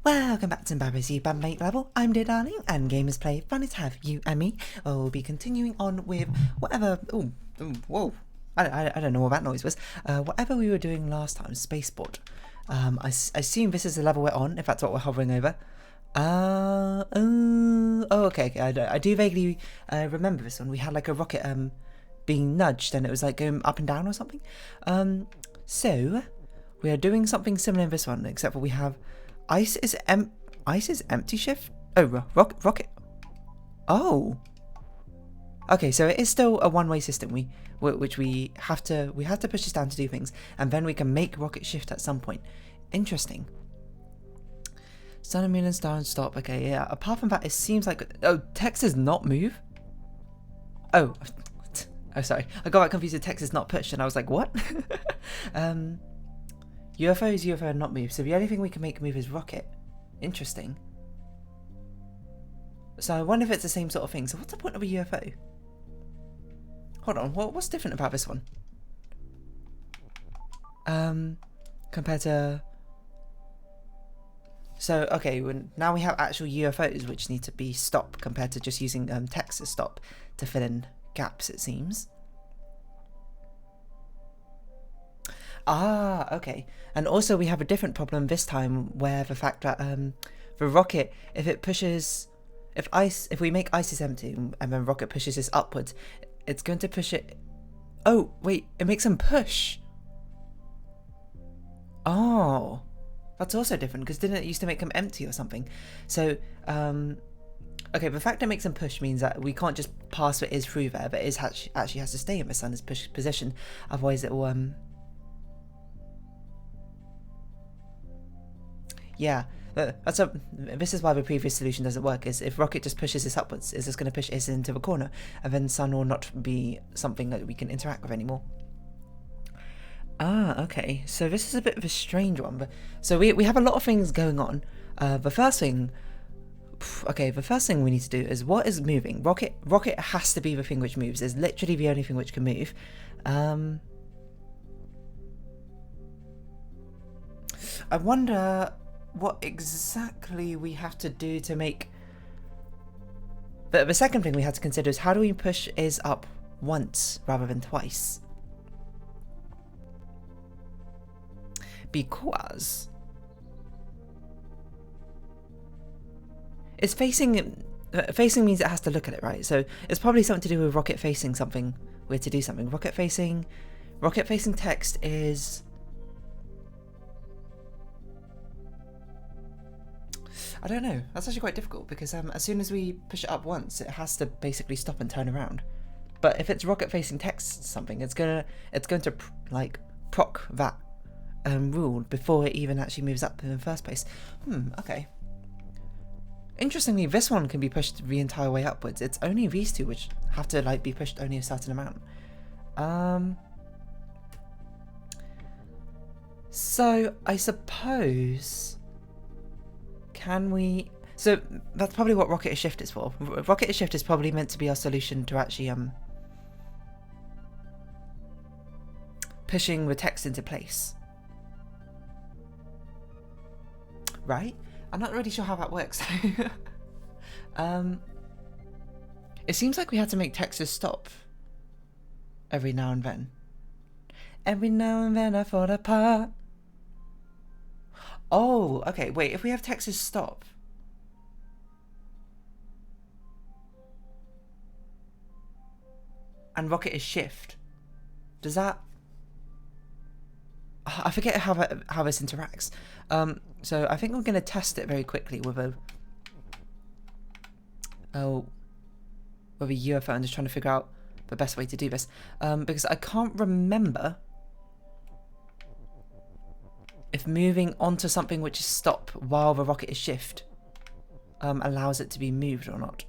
Welcome back to Embarrassy Bandmate Level. I'm Dear Darling, and Gamers Play. Funny to have you and me. We'll be continuing on with whatever. Whoa! I don't know what that noise was. Whatever we were doing last time, Spaceport. I assume this is the level we're on, if that's what we're hovering over. Okay. I do vaguely remember this one. We had like a rocket being nudged, and it was like going up and down or something. So we are doing something similar in this one, except for we have. Ice is empty shift? Oh, rocket. Oh. Okay, so it is still a one-way system. Which we have to push this down to do things, and then we can make rocket shift at some point. Interesting. Sun and moon and star and stop. Okay, yeah. Apart from that, it seems like text does not move. Oh, sorry. I got confused with text is not pushed, and I was like, what? UFO is UFO and not move, so the only thing we can make move is rocket. Interesting. So I wonder if it's the same sort of thing. So what's the point of a UFO? Hold on, what's different about this one? Compared to... So, okay, now we have actual UFOs which need to be stopped compared to just using text as stop to fill in gaps, it seems. Ah, okay. And also we have a different problem this time where the fact that the rocket, if we make ice is empty and then rocket pushes this upwards, it's going to push it. Oh, wait, it makes them push. Oh, that's also different because didn't it used to make them empty or something? So, okay, the fact that it makes them push means that we can't just pass what is through there, but it actually has to stay in the sun's push position. Otherwise it will yeah, this is why the previous solution doesn't work, is if rocket just pushes this upwards, it's just going to push it into the corner, and then sun will not be something that we can interact with anymore. Ah, okay, so this is a bit of a strange one, but so we have a lot of things going on. The first thing we need to do is, what is moving? Rocket has to be the thing which moves. It's literally the only thing which can move. I wonder what exactly we have to do to make... But the second thing we had to consider is, how do we push is up once rather than twice? Because it's facing means it has to look at it, right? So it's probably something to do with rocket facing something. We're to do something. Rocket facing text is... I don't know. That's actually quite difficult because as soon as we push it up once, it has to basically stop and turn around. But if it's rocket facing text something, it's going to like proc that rule before it even actually moves up in the first place. Okay. Interestingly, this one can be pushed the entire way upwards. It's only these two which have to like be pushed only a certain amount. So I suppose. Can we... So that's probably what rocket shift is for. Rocket shift is probably meant to be our solution to actually pushing the text into place. Right? I'm not really sure how that works. It seems like we had to make texters stop every now and then. Every now and then I fall apart. Oh, okay, wait, if we have text is stop. And rocket is shift. Does that... I forget how this interacts. So I think I'm going to test it very quickly with a UFO and just trying to figure out the best way to do this. Because I can't remember if moving onto something which is stop while the rocket is shift allows it to be moved or not.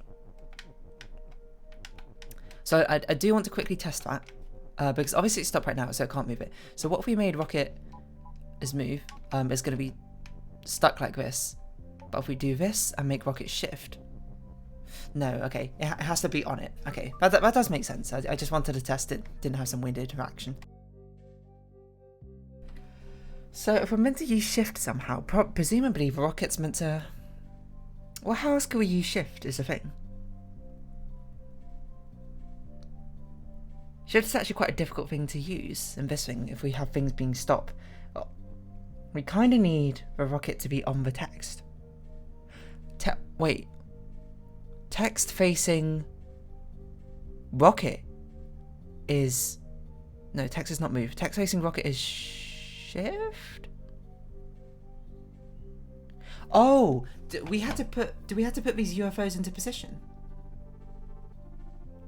So I do want to quickly test that because obviously it's stopped right now, so it can't move it. So what if we made rocket is move? It's going to be stuck like this. But if we do this and make rocket shift, no, okay, it has to be on it. Okay, that does make sense. I just wanted to test it. Didn't have some weird interaction. So if we're meant to use shift somehow, presumably the rocket's meant to... Well, how else could we use shift is the thing. Shift is actually quite a difficult thing to use in this thing if we have things being stopped. Well, we kind of need the rocket to be on the text. Wait. Text facing rocket is... No, text is not move. Text facing rocket is shift? Oh! Do we have to put these UFOs into position?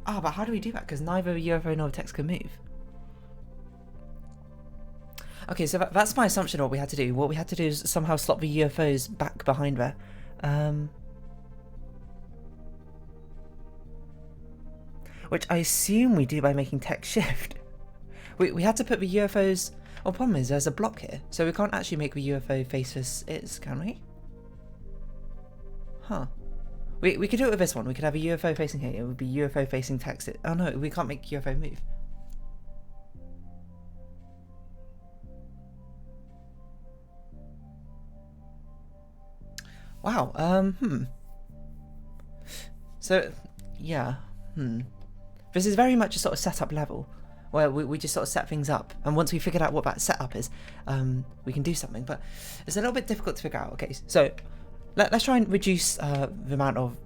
Ah, but how do we do that? Because neither the UFO nor the text can move. Okay, so that's my assumption of what we had to do. What we had to do is somehow slot the UFOs back behind there. Which I assume we do by making text shift. We had to put the UFOs... Well, the problem is there's a block here, so we can't actually make the UFO face this is, can we? Huh. We could do it with this one. We could have a UFO facing here. It would be UFO facing text. Oh no, we can't make UFO move. Wow, So, yeah, This is very much a sort of setup level, where we just sort of set things up, and once we figured out what that setup is, we can do something, but it's a little bit difficult to figure out. Okay, so let's try and reduce the amount of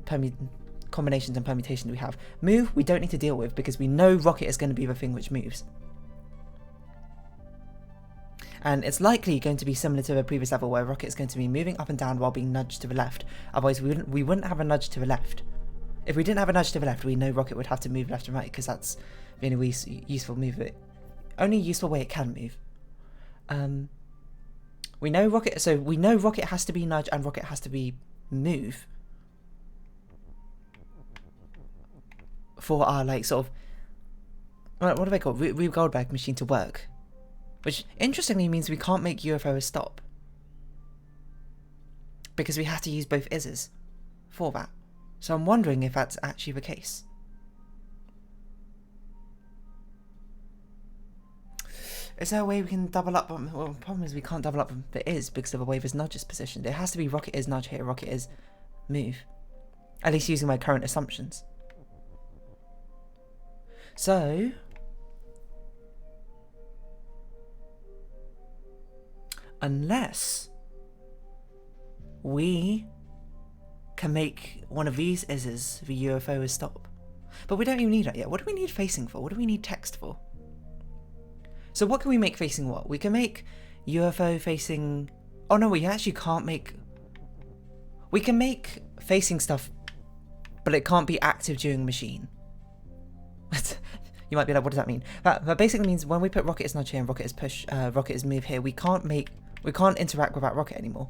combinations and permutations we have. Move, we don't need to deal with, because we know rocket is going to be the thing which moves. And it's likely going to be similar to the previous level, where rocket is going to be moving up and down while being nudged to the left. Otherwise, we wouldn't have a nudge to the left. If we didn't have a nudge to the left, we know rocket would have to move left and right, because that's the only only useful way it can move. We know rocket, so we know rocket has to be nudge and rocket has to be move for our sort of what do they call Rube Goldberg machine to work, which interestingly means we can't make UFO stop because we have to use both is's for that. So I'm wondering if that's actually the case. Is there a way we can double up on... Well, the problem is we can't double up on the is because of the way this nudge is positioned. It has to be rocket is nudge here, rocket is move. At least using my current assumptions. So... unless we can make one of these is's the UFO is stop. But we don't even need that yet. What do we need facing for? What do we need text for? So what can we make facing what? We can make UFO facing... Oh no, we actually can't make... We can make facing stuff, but it can't be active during machine. You might be like, what does that mean? That basically means when we put rocket is nudge here and rocket is push, rocket is move here, we can't interact with that rocket anymore.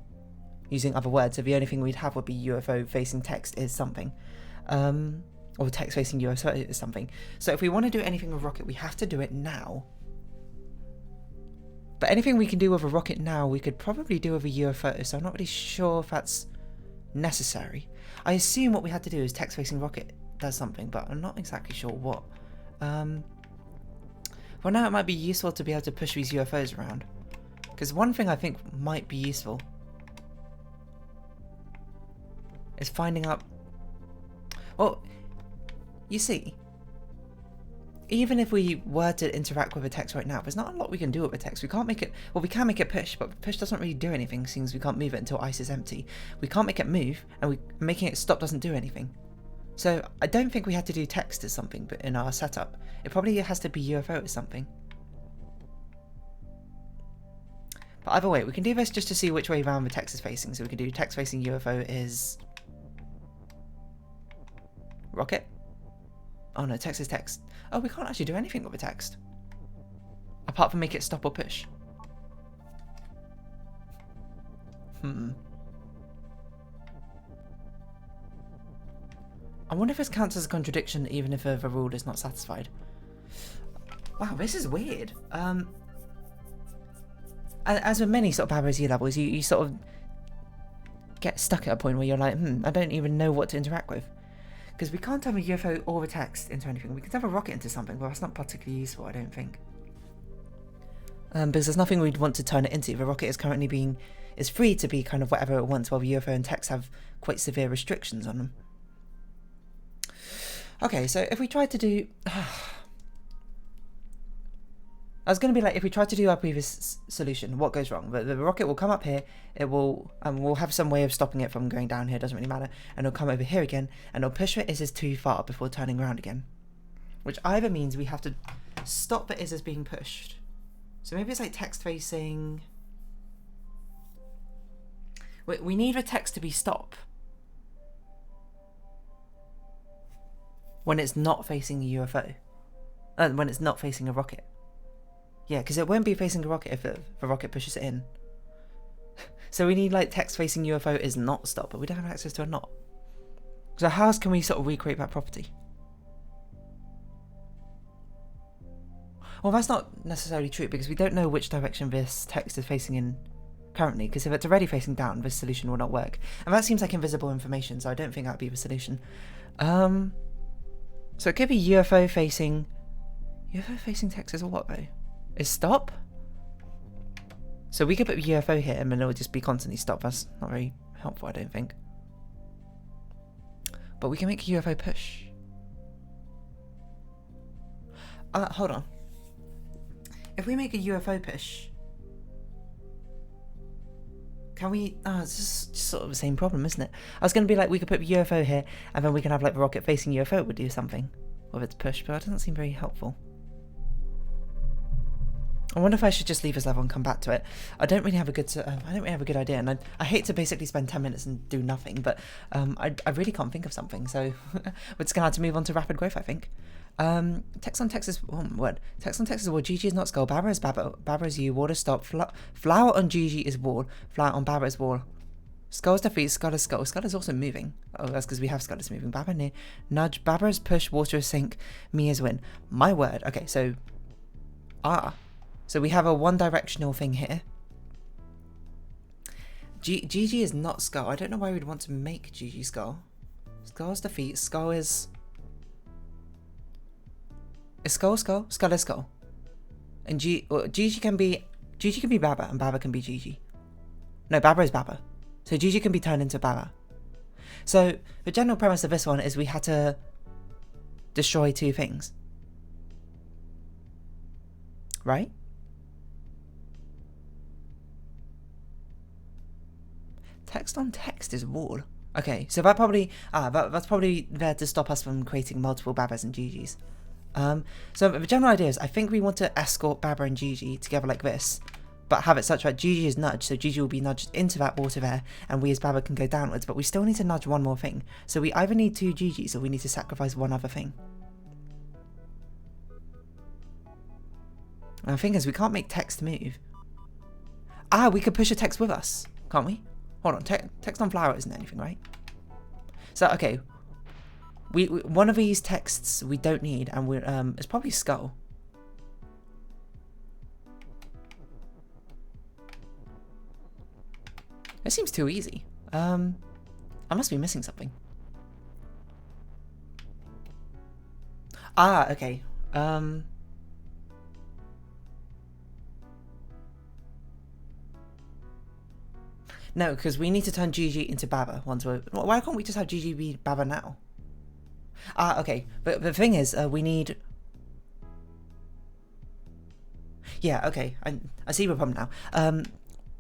Using other words, so the only thing we'd have would be UFO facing text is something. Or text facing UFO is something. So if we want to do anything with rocket, we have to do it now. But anything we can do with a rocket now, we could probably do with a UFO, so I'm not really sure if that's necessary. I assume what we had to do is text facing rocket does something, but I'm not exactly sure what. Well, now it might be useful to be able to push these UFOs around. Because one thing I think might be useful is finding out... Well, you see, even if we were to interact with a text right now, there's not a lot we can do with a text. We can't make it... Well, we can make it push, but push doesn't really do anything since we can't move it until ice is empty. We can't make it move, and making it stop doesn't do anything. So I don't think we had to do text as something but in our setup. It probably has to be UFO as something. But either way, we can do this just to see which way around the text is facing. So we can do text facing UFO is... rocket? Oh no, text is text. Oh, we can't actually do anything with the text. Apart from make it stop or push. I wonder if this counts as a contradiction even if the rule is not satisfied. Wow, this is weird. As with many sort of Bad Z levels, you sort of get stuck at a point where you're like, I don't even know what to interact with. Because we can't have a UFO or a text into anything. We can have a rocket into something, but that's not particularly useful, I don't think. Because there's nothing we'd want to turn it into. The rocket is currently is free to be kind of whatever it wants, while the UFO and Tex have quite severe restrictions on them. Okay, so if we tried to do... I was going to be like, if we tried to do our previous solution, what goes wrong? The rocket will come up here, it will, we'll have some way of stopping it from going down here, doesn't really matter, and it'll come over here again, and it'll push the Izzes too far before turning around again. Which either means we have to stop the Izzes being pushed. So maybe it's like text facing... We need the text to be stop. When it's not facing a UFO. When it's not facing a rocket. Yeah, because it won't be facing a rocket if the rocket pushes it in. So we need like text facing UFO is not stop, but we don't have access to a not. So how else can we sort of recreate that property? Well, that's not necessarily true because we don't know which direction this text is facing in currently, because if it's already facing down, this solution will not work. And that seems like invisible information, so I don't think that would be the solution. So it could be UFO facing text is what though? Is stop? So we could put UFO here and then it will just be constantly stop. That's not very helpful, I don't think. But we can make a UFO push. Hold on. If we make a UFO push, can we... it's just sort of the same problem, isn't it? I was going to be like, we could put UFO here and then we can have like the rocket facing UFO would do something with its push, but that doesn't seem very helpful. I wonder if I should just leave this level and come back to it. I don't really have a good idea, and I hate to basically spend 10 minutes and do nothing, but I really can't think of something, so we're just going to have to move on to rapid growth, I think. Text on text is word. Text on text is wall. GG is not skull. Baba is Baba. Baba is you. Water stop. Flower on GG is wall. Flower on Baba is wall. Skull is defeat. Skull is skull. Skull is also moving. Oh, that's because we have skull is moving. Baba near. Nudge. Baba is push. Water is sink. Me is win. My word. Okay, so so we have a one-directional thing here. GG is not skull. I don't know why we'd want to make GG skull. Skull is defeat. Skull is... Is skull skull? Skull is skull. And GG can be Baba and Baba can be GG. No, Baba is Baba. So GG can be turned into Baba. So the general premise of this one is we had to destroy two things. Right? Text on text is wall. Okay, so that probably that's probably there to stop us from creating multiple Babas and GGs. So the general idea is I think we want to escort Baba and GG together like this, but have it such that GG is nudged, so GG will be nudged into that water there, and we as Baba can go downwards, but we still need to nudge one more thing. So we either need two GGs or we need to sacrifice one other thing. And the thing is, we can't make text move. We could push a text with us, can't we? Hold on, text on flower isn't anything, right? So, okay. We one of these texts we don't need, and we're it's probably skull. It seems too easy. I must be missing something. Okay. No, because we need to turn GG into Baba once we're... Why can't we just have GG be Baba now? Okay. But the thing is, we need... Yeah, okay. I see the problem now.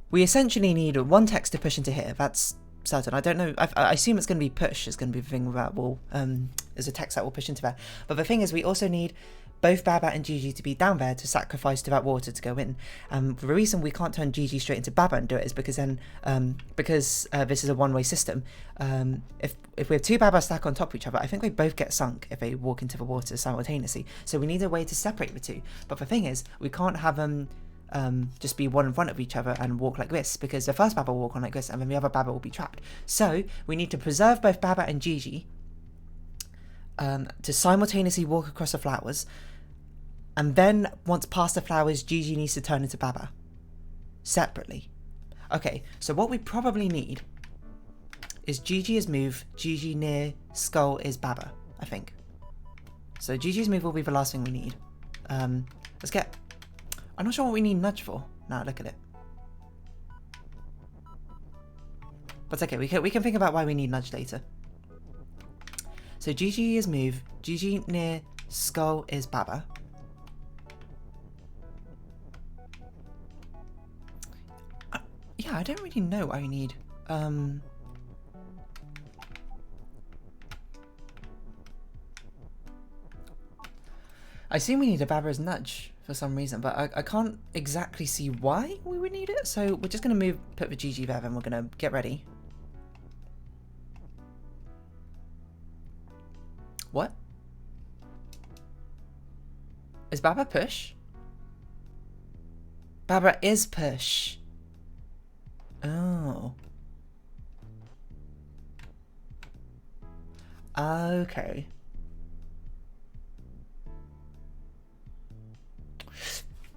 We essentially need one text to push into here. That's certain. I don't know. I assume it's going to be push. It's going to be the thing that will... There's a text that will push into there. But the thing is, we also need both Baba and GG to be down there to sacrifice to that water to go in. The reason we can't turn GG straight into Baba and do it is because then, this is a one-way system. If we have two Baba stack on top of each other, I think they both get sunk if they walk into the water simultaneously. So we need a way to separate the two. But the thing is, we can't have them just be one in front of each other and walk like this, because the first Baba will walk on like this and then the other Baba will be trapped. So we need to preserve both Baba and GG to simultaneously walk across the flowers, and then once past the flowers, GG needs to turn into Baba separately. Okay, so what we probably need is GG is move, GG near skull is Baba, I think. So GG's move will be the last thing we need. Let's get... I'm not sure what we need nudge for. Now look at it. But it's okay, we can think about why we need nudge later. So Gigi is move. Gigi near skull is Baba. Yeah, I don't really know what I need. I assume we need a Babra's nudge for some reason, but I can't exactly see why we would need it. So we're just going to put the Gigi there and we're going to get ready. What? Is Baba push? Baba is push. Oh. Okay.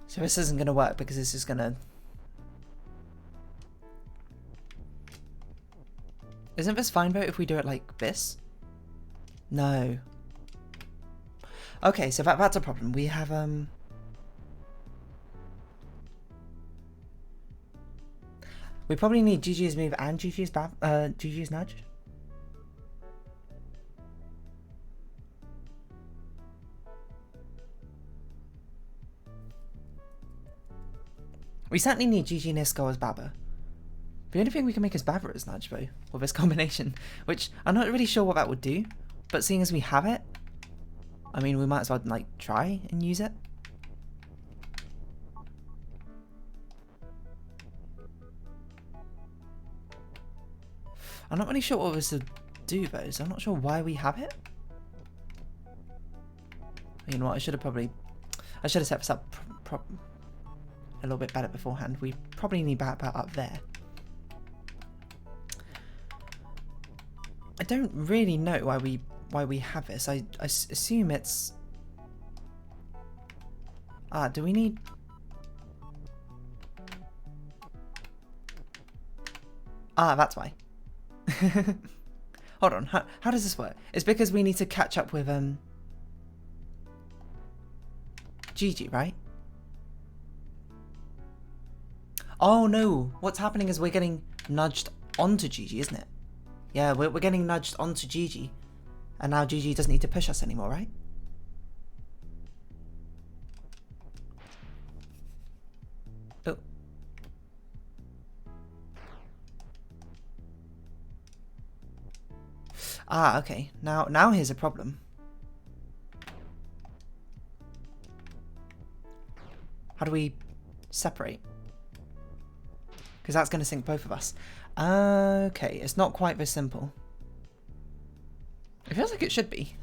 So this isn't going to work because this is going to... Isn't this fine though if we do it like this? No. Okay, so that's a problem. We have, we probably need Gigi's move and Gigi's nudge. We certainly need Gigi near skull as Baba. The only thing we can make is Baba as nudge though, with this combination, which I'm not really sure what that would do, but seeing as we have it, I mean, we might as well like try and use it. I'm not really sure what this would do though, so I'm not sure why we have it. You know what, I should have set this up a little bit better beforehand. We probably need that up there. I don't really know why we have this. I assume it's... do we need... That's why. Hold on, how does this work? It's because we need to catch up with Gigi, right? Oh no, what's happening is we're getting nudged onto Gigi, isn't it? Yeah, we're getting nudged onto Gigi. And now Gigi doesn't need to push us anymore, right? Oh. Okay. Now here's a problem. How do we separate? Because that's going to sink both of us. Okay, it's not quite this simple. It feels like it should be.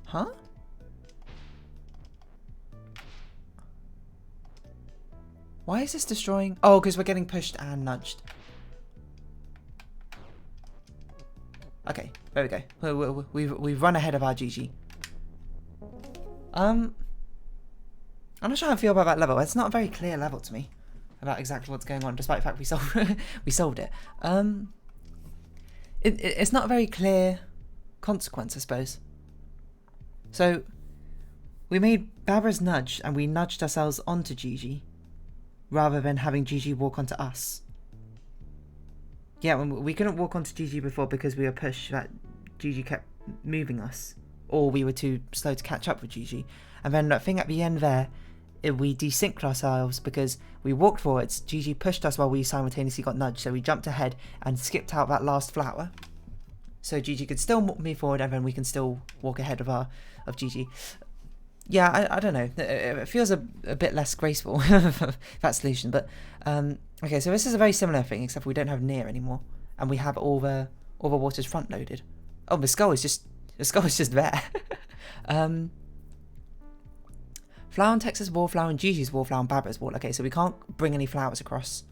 Huh? Why is this destroying? Oh, because we're getting pushed and nudged. Okay, there we go. We've run ahead of our Gigi. I'm not sure how I feel about that level. It's not a very clear level to me about exactly what's going on, despite the fact we solved it. It's not a very clear consequence, I suppose. So we made Babra's nudge and we nudged ourselves onto Gigi rather than having Gigi walk onto us. Yeah, we couldn't walk onto Gigi before because we were pushed, that Gigi kept moving us, or we were too slow to catch up with Gigi. And then that thing at the end there, we desynced ourselves because we walked forwards, Gigi pushed us while we simultaneously got nudged, so we jumped ahead and skipped out that last flower. So Gigi could still move forward and then we can still walk ahead of Gigi. Yeah, I don't know. It feels a bit less graceful, that solution. But, okay, so this is a very similar thing, except we don't have near anymore. And we have all the waters front loaded. Oh, the skull is just there. Flower and Texas wallflower and Gigi's wallflower and Babra's wall. Okay, so we can't bring any flowers across.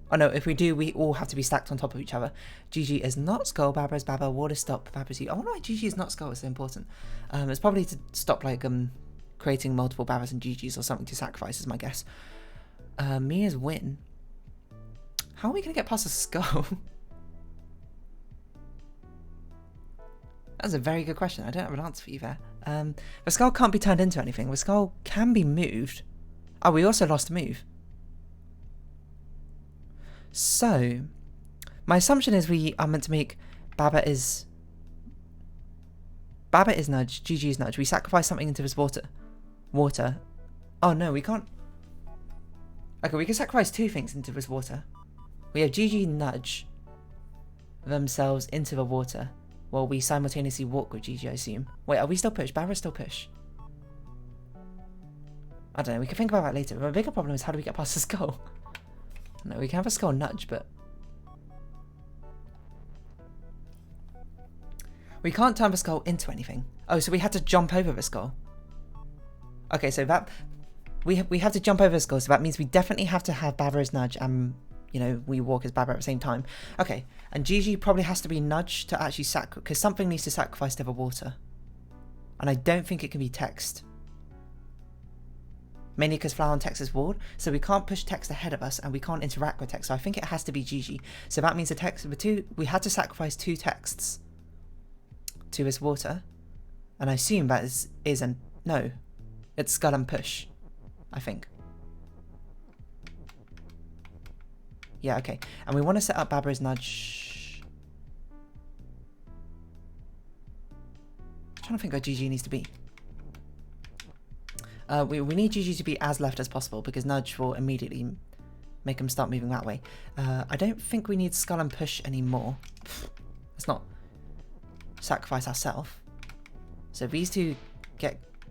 Oh no, if we do, we all have to be stacked on top of each other. Gigi is not skull, Babra's Baba, water stop, Babra's you. I wonder why Gigi is not skull, it's so important. It's probably to stop like creating multiple Babas and Gigis or something to sacrifice is my guess. Mia's win. How are we going to get past a skull? That's a very good question. I don't have an answer for you there. The skull can't be turned into anything. The skull can be moved. Oh, we also lost a move. So, my assumption is we are meant to make Baba is nudge, GG's nudge. We sacrifice something into this water. Oh no, we can't. Okay, we can sacrifice two things into this water. We have GG nudge themselves into the water while we simultaneously walk with GG, I assume. Wait, are we still push? Baba still push. I don't know, we can think about that later. The bigger problem is how do we get past the skull? No, we can have a skull nudge, but we can't turn the skull into anything. Oh, so we had to jump over the skull. Okay, so that we have to jump over the skull, so that means we definitely have to have Baba as nudge and, you know, we walk as Baba at the same time. Okay, and GG probably has to be nudged to actually because something needs to sacrifice to the water. And I don't think it can be text. Mainly because Flower and text is walled, so we can't push text ahead of us and we can't interact with text, so I think it has to be GG. So that means we had to sacrifice two texts to this water, and I assume that no, it's skull and push, I think. Yeah, okay, and we want to set up Baba's nudge. I'm trying to think where GG needs to be. We need GG to be as left as possible because nudge will immediately make them start moving that way. I don't think we need skull and push anymore. Let's not sacrifice ourselves. So these two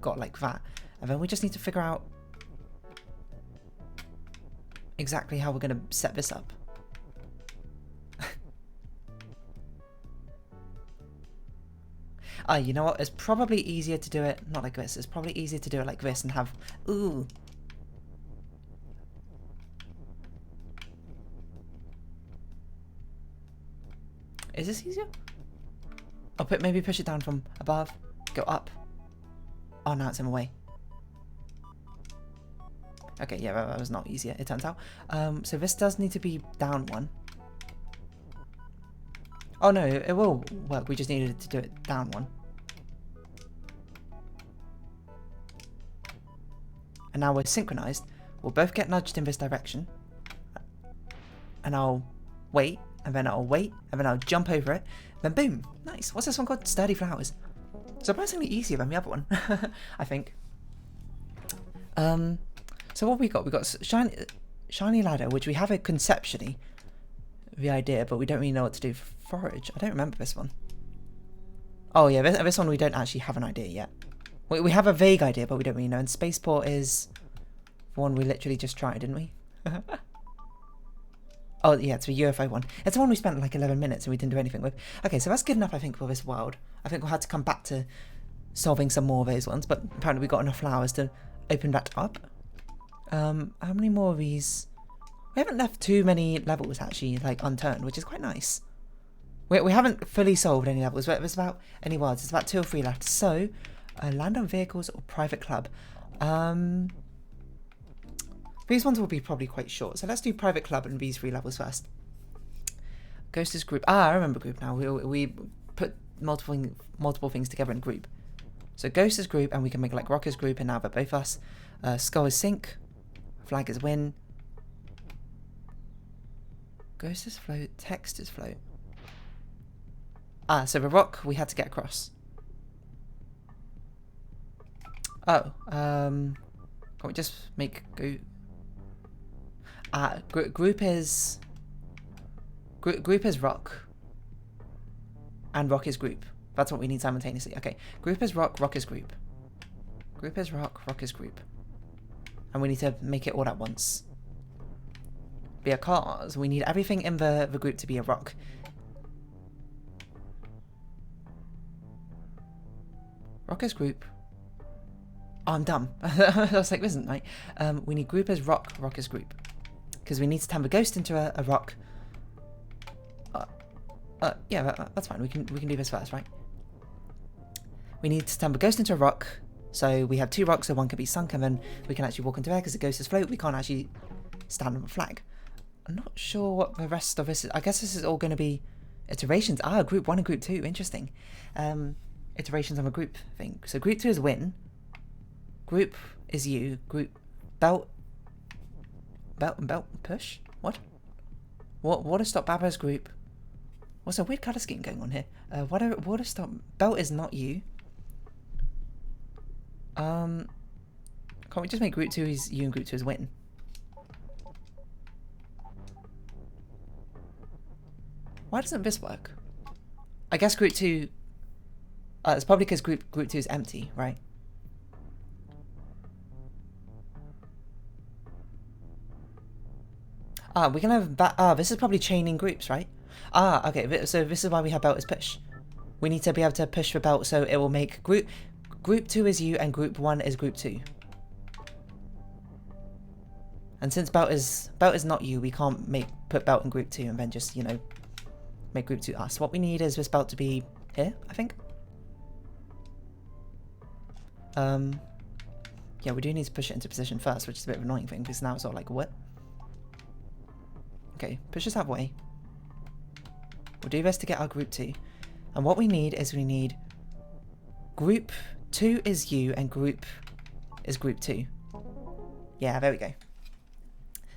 got like that, and then we just need to figure out exactly how we're going to set this up. You know what? It's probably easier to do it not like this. It's probably easier to do it like this and have ooh. Is this easier? Oh, maybe push it down from above. Go up. Oh, now it's in the way. Okay, yeah, that was not easier, it turns out. So this does need to be down one. Oh no, it will work. We just needed to do it down one. And now we're synchronized. We'll both get nudged in this direction. And I'll wait, and then I'll wait, and then I'll jump over it. Then boom, nice. What's this one called? Sturdy Flowers. Surprisingly easier than the other one, I think. So what we got? We got shiny ladder, which we have it conceptually, the idea, but we don't really know what to do for forage. I don't remember this one. Oh yeah, this one we don't actually have an idea yet. We have a vague idea, but we don't really know. And spaceport is the one we literally just tried, didn't we? Oh yeah, it's the UFO one. It's the one we spent like 11 minutes and we didn't do anything with. Okay, so that's good enough, I think, for this world. I think we'll have to come back to solving some more of those ones, but apparently we got enough flowers to open that up. How many more of these? We haven't left too many levels actually, like, unturned, which is quite nice. We haven't fully solved any levels, but there's about any worlds. There's about 2 or 3 left. So, land on vehicles or private club. These ones will be probably quite short. So let's do private club and these 3 levels first. Ghost's group. I remember group now. We put multiple things together in group. So Ghost's group, and we can make like Rocker's group, and now they're both us. Skull is sink. Flag is win. Ghost is float. Text is float. So the rock we had to get across. Oh, can't we just make go? Group is rock, and rock is group. That's what we need simultaneously. Okay, group is rock, rock is group. Group is rock, rock is group, and we need to make it all at once. Because we need everything in the group to be a rock. Rock is group. Oh, I'm dumb. I was like, this isn't right. We need group as rock, rock as group. Because we need to turn the ghost into a rock. Yeah, that's fine. We can do this first, right? We need to turn the ghost into a rock. So we have 2 rocks, so one can be sunk, and then we can actually walk into air because the ghost is float. We can't actually stand on a flag. I'm not sure what the rest of this is. I guess this is all going to be iterations. Group 1 and group 2. Interesting. iterations of a group thing. So group 2 is win. Group is you. Group belt push. What to stop Baba's group? What's a weird colour scheme going on here? What to stop belt is not you. Can't we just make group 2 is you and group 2 is win? Why doesn't this work? I guess group 2. It's probably because group 2 is empty, right? We can have that. This is probably chaining groups, right? Okay. So this is why we have belt as push. We need to be able to push the belt, so it will make group 2 is you and group 1 is group 2. And since belt is not you, we can't put belt in group 2 and then just, you know, make group 2 us. What we need is this belt to be here, I think. Yeah, we do need to push it into position first, which is a bit of an annoying thing because now it's sort of like what? Okay, push us that way. We'll do this to get our group 2. And what we need is group 2 is you and group is group 2. Yeah, there we go.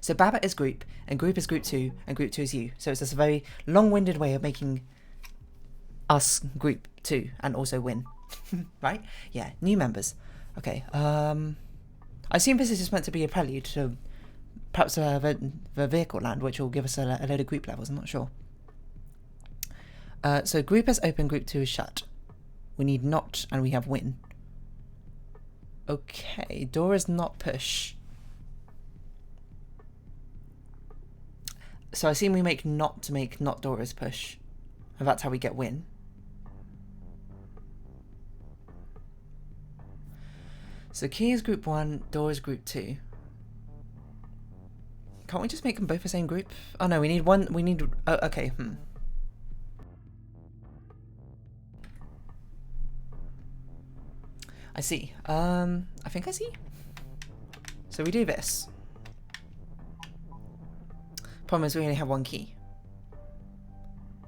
So Baba is group and group is group 2 and group 2 is you. So it's just a very long-winded way of making us group 2 and also win. Right? Yeah, new members. Okay, I assume this is just meant to be a prelude to perhaps the vehicle land, which will give us a load of group levels. I'm not sure. So group is open, group 2 is shut. We need not, and we have win. Okay, door is not push. So I assume we make not to make not door is push. And that's how we get win. So key is group 1, door is group 2. Can't we just make them both the same group? Oh no, we need one, oh, okay, I see. I think I see. So we do this. Problem is we only have one key.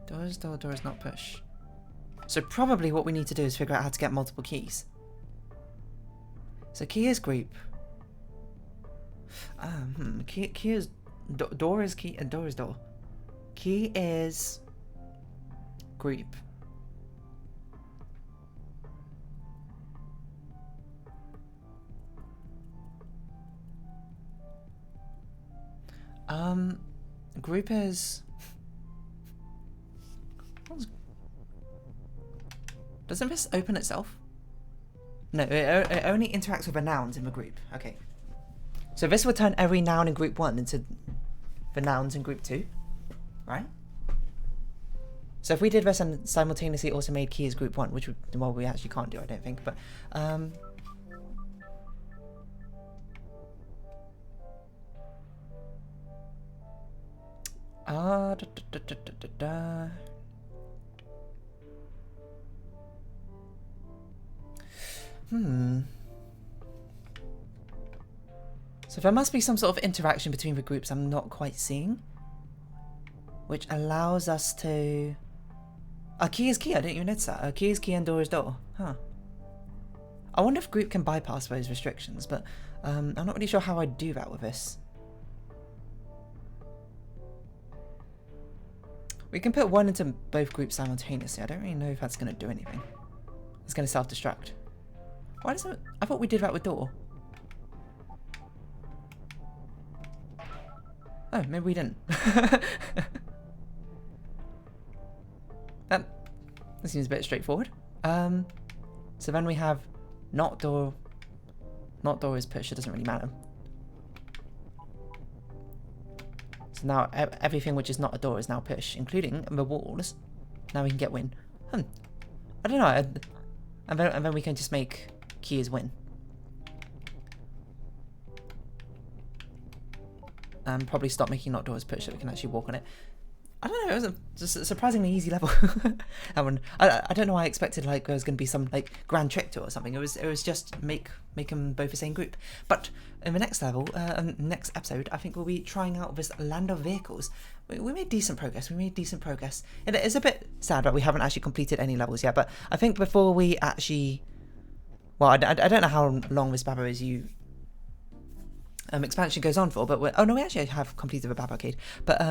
Door is door, door is not push. So probably what we need to do is figure out how to get multiple keys. So key is group. Key is door is key and door is door. Key is group. Group is. Doesn't this open itself? No, it only interacts with the nouns in the group. Okay. So this would turn every noun in group 1 into the nouns in group 2, right? So if we did this and simultaneously also made key as group 1, which would, well, we actually can't do, I don't think, but So there must be some sort of interaction between the groups I'm not quite seeing, which allows us to. Key is key. I didn't even notice that. Key is key and door is door. Huh. I wonder if group can bypass those restrictions, but I'm not really sure how I'd do that with this. We can put one into both groups simultaneously. I don't really know if that's going to do anything. It's going to self-destruct. Why does it? I thought we did that with door. Oh, maybe we didn't. That seems a bit straightforward. So then we have not door. Not door is push. It doesn't really matter. So now everything which is not a door is now push, including the walls. Now we can get win. I don't know. And then we can just make key as win. And probably stop making not doors push so we can actually walk on it. I don't know, it was just a surprisingly easy level. That one, I don't know why I expected like there was going to be some like grand trick to it or something. It was just make them both the same group. But in the next level, next episode, I think we'll be trying out this land of vehicles. We made decent progress. It is a bit sad that we haven't actually completed any levels yet. But I think before we actually, well, I don't know how long this Baba Is You expansion goes on for. But oh no, we actually have completed the Baba Arcade. But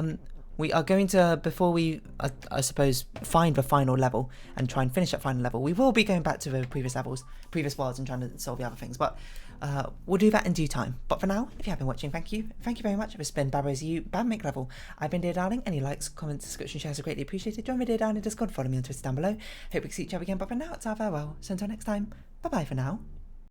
we are going to, before we, I suppose, find the final level and try and finish that final level, we will be going back to the previous worlds and trying to solve the other things. But we'll do that in due time. But for now, if you have been watching, thank you. Thank you very much. This has been Baba Is You, Make level. I've been Dear Darling. Any likes, comments, description, shares are greatly appreciated. Join me Dear Darling in Discord. Follow me on Twitter down below. Hope we can see each other again. But for now, it's our farewell. So until next time, bye-bye for now.